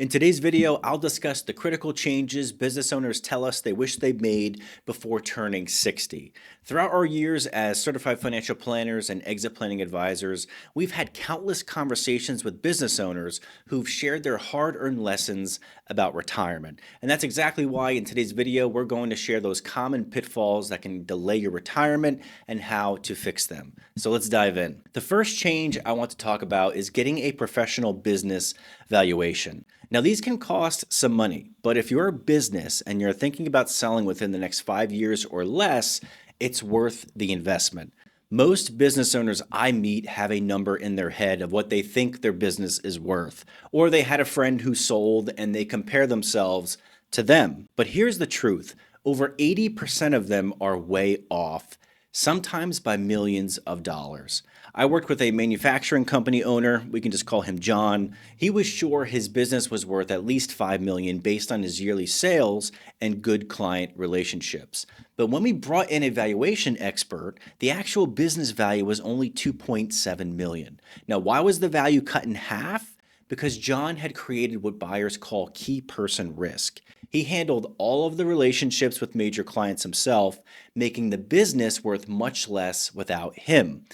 In today's video, I'll discuss the critical changes business owners tell us they wish they made before turning 60. Throughout our years as certified financial planners and exit planning advisors, we've had countless conversations with business owners who've shared their hard-earned lessons about retirement. And that's exactly why in today's video, we're going to share those common pitfalls that can delay your retirement and how to fix them. So let's dive in. The first change I want to talk about is getting a professional business valuation. Now, these can cost some money, but if you're a business and you're thinking about selling within the next 5 years or less, it's worth the investment. Most business owners I meet have a number in their head of what they think their business is worth, or they had a friend who sold and they compare themselves to them. But here's the truth. Over 80% of them are way off, sometimes by millions of dollars. I worked with a manufacturing company owner, we can just call him John. He was sure his business was worth at least $5 million based on his yearly sales and good client relationships. But when we brought in a valuation expert, the actual business value was only $2.7 million. Now, why was the value cut in half? Because John had created what buyers call key person risk. He handled all of the relationships with major clients himself, making the business worth much less without him.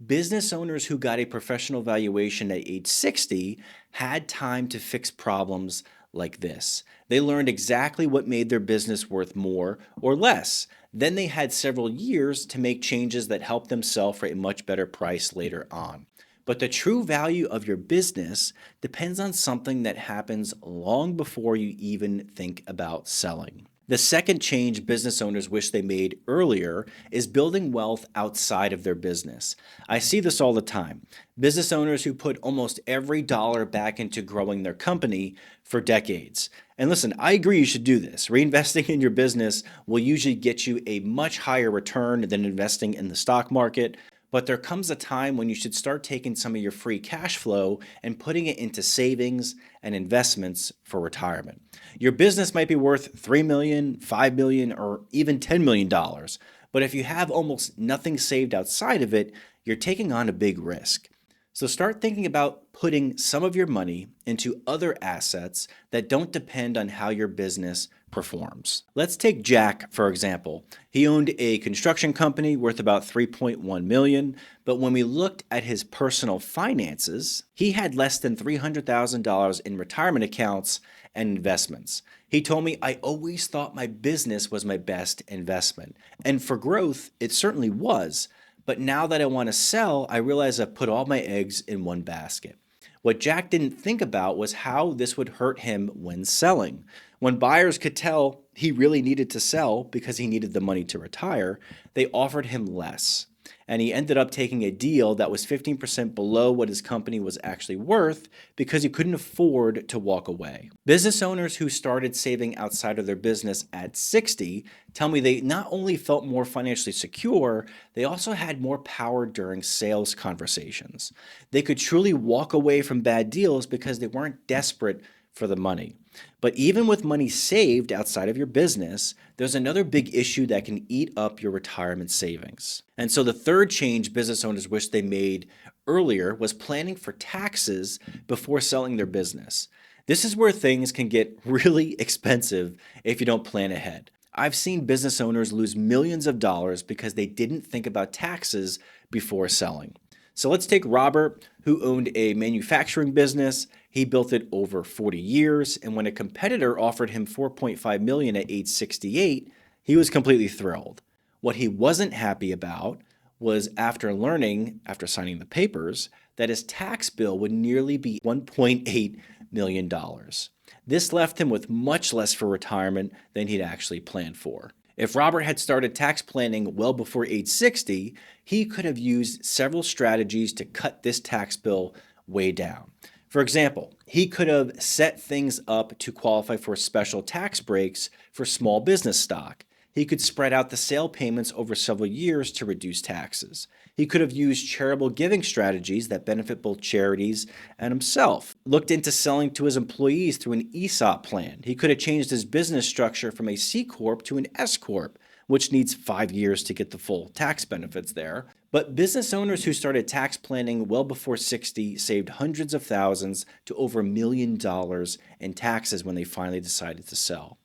Business owners who got a professional valuation at age 60 had time to fix problems like this. They learned exactly what made their business worth more or less. Then they had several years to make changes that helped them sell for a much better price later on. But the true value of your business depends on something that happens long before you even think about selling. The second change business owners wish they made earlier is building wealth outside of their business. I see this all the time. Business owners who put almost every dollar back into growing their company for decades. And listen, I agree you should do this. Reinvesting in your business will usually get you a much higher return than investing in the stock market. But there comes a time when you should start taking some of your free cash flow and putting it into savings and investments for retirement. Your business might be worth $3 million, $5 million, or even $10 million. But if you have almost nothing saved outside of it, you're taking on a big risk. So start thinking about putting some of your money into other assets that don't depend on how your business performs. Let's take Jack, for example. He owned a construction company worth about $3.1 million, but when we looked at his personal finances, he had less than $300,000 in retirement accounts and investments. He told me, I always thought my business was my best investment. And for growth, it certainly was. But now that I want to sell, I realize I've put all my eggs in one basket. What Jack didn't think about was how this would hurt him when selling. When buyers could tell he really needed to sell because he needed the money to retire, they offered him less. And he ended up taking a deal that was 15% below what his company was actually worth because he couldn't afford to walk away. Business owners who started saving outside of their business at 60 tell me they not only felt more financially secure, they also had more power during sales conversations. They could truly walk away from bad deals because they weren't desperate for the money. But even with money saved outside of your business, there's another big issue that can eat up your retirement savings. And so the third change business owners wish they made earlier was planning for taxes before selling their business. This is where things can get really expensive if you don't plan ahead. I've seen business owners lose millions of dollars because they didn't think about taxes before selling. So let's take Robert, who owned a manufacturing business. He built it over 40 years, and when a competitor offered him $4.5 million at age 68, he was completely thrilled. What he wasn't happy about was after signing the papers, that his tax bill would nearly be $1.8 million. This left him with much less for retirement than he'd actually planned for. If Robert had started tax planning well before age 60, he could have used several strategies to cut this tax bill way down. For example, he could have set things up to qualify for special tax breaks for small business stock. He could spread out the sale payments over several years to reduce taxes. He could have used charitable giving strategies that benefit both charities and himself. Looked into selling to his employees through an ESOP plan. He could have changed his business structure from a C Corp to an S Corp, which needs 5 years to get the full tax benefits there. But business owners who started tax planning well before 60 saved hundreds of thousands to over $1 million in taxes when they finally decided to sell.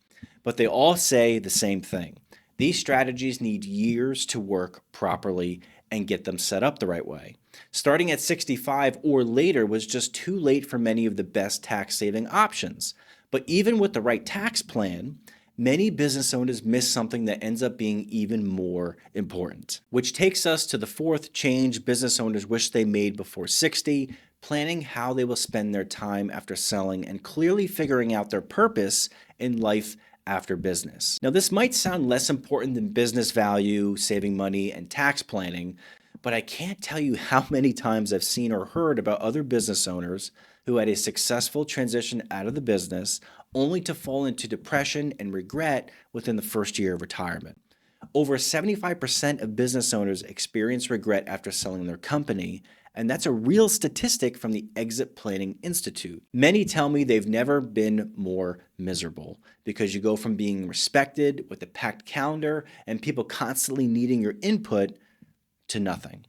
But they all say the same thing. These strategies need years to work properly and get them set up the right way. Starting at 65 or later was just too late for many of the best tax saving options. But even with the right tax plan, many business owners miss something that ends up being even more important. Which takes us to the fourth change business owners wish they made before 60, planning how they will spend their time after selling and clearly figuring out their purpose in life after business. Now, this might sound less important than business value, saving money, and tax planning, but I can't tell you how many times I've seen or heard about other business owners who had a successful transition out of the business only to fall into depression and regret within the first year of retirement. Over 75% of business owners experience regret after selling their company, and that's a real statistic from the Exit Planning Institute. Many tell me they've never been more miserable because you go from being respected with a packed calendar and people constantly needing your input to nothing.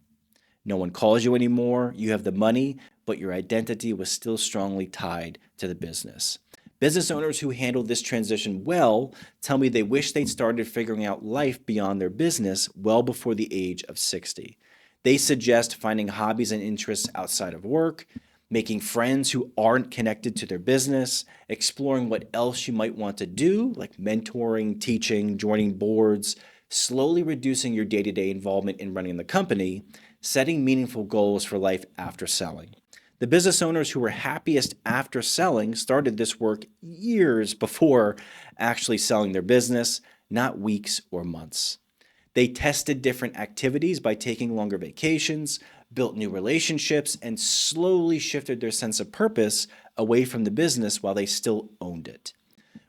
No one calls you anymore, you have the money, but your identity was still strongly tied to the business. Business owners who handled this transition well tell me they wish they'd started figuring out life beyond their business well before the age of 60. They suggest finding hobbies and interests outside of work, making friends who aren't connected to their business, exploring what else you might want to do, like mentoring, teaching, joining boards, slowly reducing your day-to-day involvement in running the company, setting meaningful goals for life after selling. The business owners who were happiest after selling started this work years before actually selling their business, not weeks or months. They tested different activities by taking longer vacations, built new relationships, and slowly shifted their sense of purpose away from the business while they still owned it.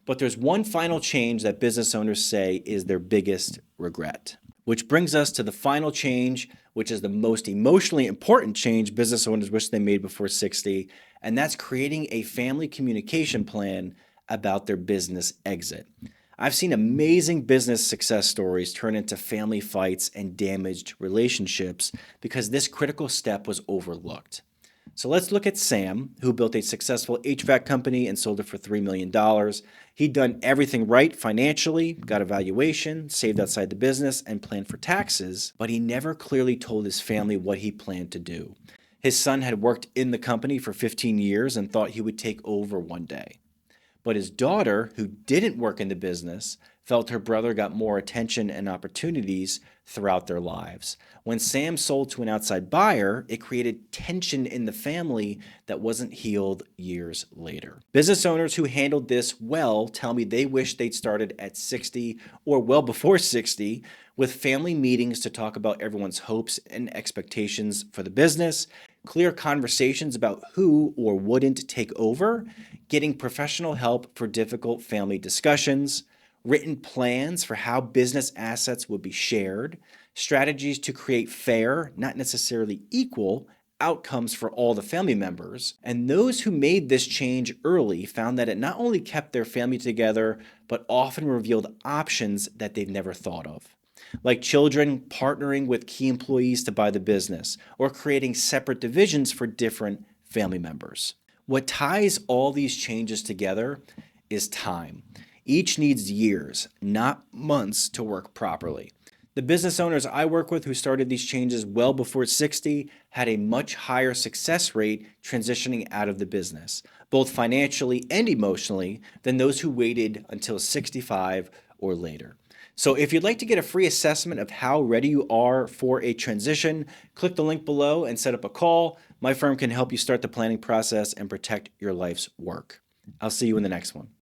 But there's one final change that business owners say is their biggest regret. Which brings us to the final change, which is the most emotionally important change business owners wish they made before 60, and that's creating a family communication plan about their business exit. I've seen amazing business success stories turn into family fights and damaged relationships because this critical step was overlooked. So let's look at Sam, who built a successful HVAC company and sold it for $3 million. He'd done everything right financially, got a valuation, saved outside the business, and planned for taxes, but he never clearly told his family what he planned to do. His son had worked in the company for 15 years and thought he would take over one day. But his daughter, who didn't work in the business, felt her brother got more attention and opportunities throughout their lives. When Sam sold to an outside buyer, it created tension in the family that wasn't healed years later. Business owners who handled this well tell me they wish they'd started at 60 or well before 60 with family meetings to talk about everyone's hopes and expectations for the business, clear conversations about who or wouldn't take over, getting professional help for difficult family discussions, written plans for how business assets would be shared, strategies to create fair, not necessarily equal, outcomes for all the family members. And those who made this change early found that it not only kept their family together, but often revealed options that they've never thought of. Like children partnering with key employees to buy the business, or creating separate divisions for different family members. What ties all these changes together is time. Each needs years, not months, to work properly. The business owners I work with who started these changes well before 60 had a much higher success rate transitioning out of the business, both financially and emotionally, than those who waited until 65 or later. So if you'd like to get a free assessment of how ready you are for a transition, click the link below and set up a call. My firm can help you start the planning process and protect your life's work. I'll see you in the next one.